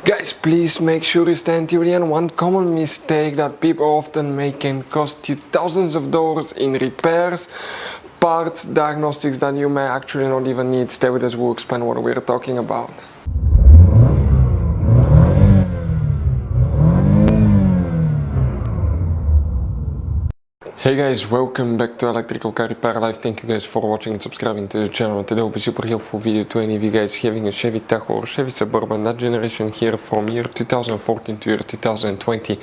Guys, please make sure you stand till the end. One common mistake that people often make can cost you thousands of dollars in repairs, parts, diagnostics that you may actually not even need. Stay with us, we'll explain what we're talking about. Hey guys, welcome back to Electrical Car Repair Live. Thank you guys for watching and subscribing to the channel. Today will be super helpful video to any of you guys having a Chevy Tahoe or Chevy Suburban, that generation here from year 2014 to year 2020.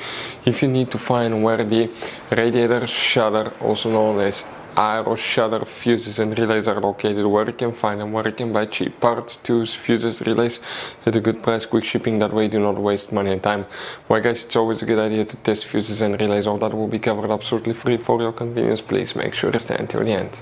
If you need to find where the radiator shutter, also known as Aero shutter, fuses and relays are located, where you can find them, where you can buy cheap parts, tools, fuses, relays at a good price, quick shipping, that way you do not waste money and time. Well guys, it's always a good idea to test fuses and relays. All that will be covered absolutely free for your convenience. Please make sure to stay until the end.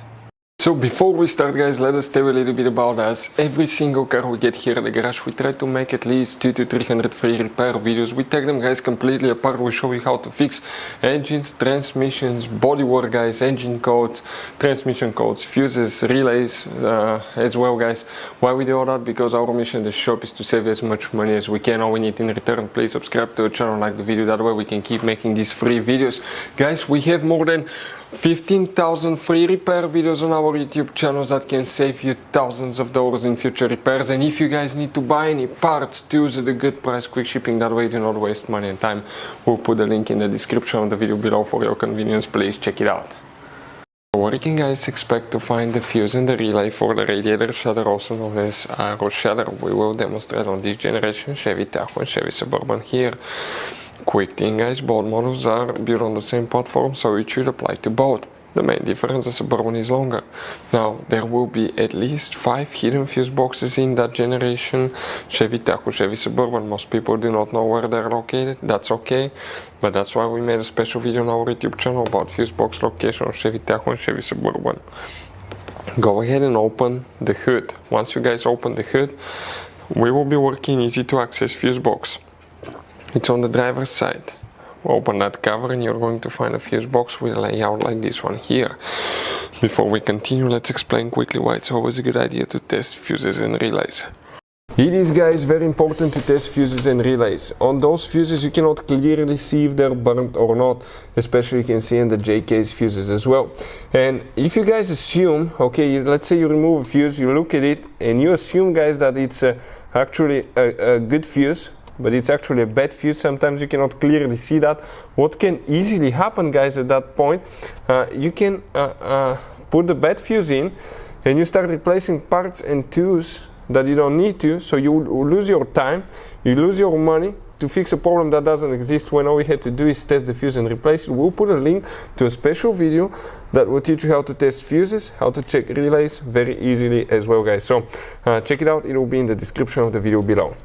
So before we start guys, let us tell you a little bit about us. Every single car we get here at the garage, we try to make at least 200 to 300 free repair videos. We take them guys completely apart. We show you how to fix engines, transmissions, bodywork guys, engine codes, transmission codes, fuses, relays as well guys. Why we do all that? Because our mission in the shop is to save as much money as we can. All we need in return, please subscribe to the channel, like the video, that way we can keep making these free videos. Guys, we have more than 15,000 free repair videos on our YouTube channels that can save you thousands of dollars in future repairs. And if you guys need to buy any parts, tools at a good price, quick shipping, that way you do not waste money and time, we'll put the link in the description of the video below for your convenience. Please check it out. Where you can guys expect to find the fuse and the relay for the radiator shutter, also known as Aero shutter, we will demonstrate on this generation Chevy Tahoe and Chevy Suburban here. Quick thing guys, both models are built on the same platform, so it should apply to both. The main difference, the Suburban is longer. Now, there will be at least 5 hidden fuse boxes in that generation. Chevy Tahoe, Chevy Suburban, most people do not know where they're located. That's okay, but that's why we made a special video on our YouTube channel about fuse box location on Chevy Tahoe and Chevy Suburban. Go ahead and open the hood. Once you guys open the hood, we will be working easy to access fuse box. It's on the driver's side. Open that cover and you're going to find a fuse box with a layout like this one here. Before we continue, let's explain quickly why it's always a good idea to test fuses and relays. It is guys very important to test fuses and relays. On those fuses you cannot clearly see if they're burnt or not, especially you can see in the J-case fuses as well. And if you guys assume, okay, let's say you remove a fuse, you look at it and you assume guys that it's actually a good fuse, but it's actually a bad fuse. Sometimes you cannot clearly see that. What can easily happen guys at that point, you can put the bad fuse in and you start replacing parts and tools that you don't need to, so you lose your time, you lose your money to fix a problem that doesn't exist, when all we had to do is test the fuse and replace it. We'll put a link to a special video that will teach you how to test fuses, how to check relays very easily as well guys. So check it out, it will be in the description of the video below.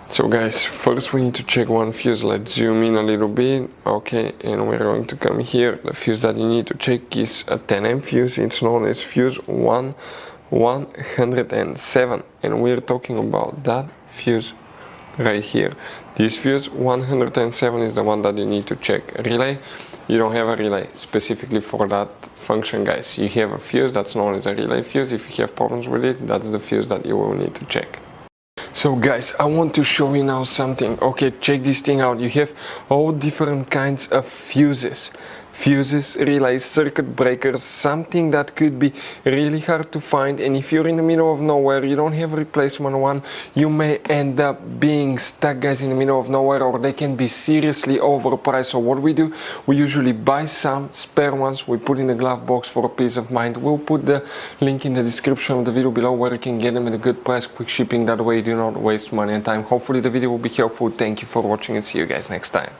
So guys, first we need to check one fuse. Let's zoom in a little bit. Okay, and we're going to come here. The fuse that you need to check is a 10M fuse. It's known as fuse 107, and we're talking about that fuse right here. This fuse 107 is the one that you need to check. Relay, you don't have a relay specifically for that function guys. You have a fuse that's known as a relay fuse. If you have problems with it, that's the fuse that you will need to check. So guys, I want to show you now something. Okay, check this thing out. You have all different kinds of fuses. Fuses, relays, circuit breakers, something that could be really hard to find, and if you're in the middle of nowhere, you don't have a replacement one, you may end up being stuck guys in the middle of nowhere, or they can be seriously overpriced. So what we do, we usually buy some spare ones, we put in the glove box for a peace of mind. We'll put the link in the description of the video below where you can get them at a good price, quick shipping, that way you do not waste money and time. Hopefully the video will be helpful. Thank you for watching and see you guys next time.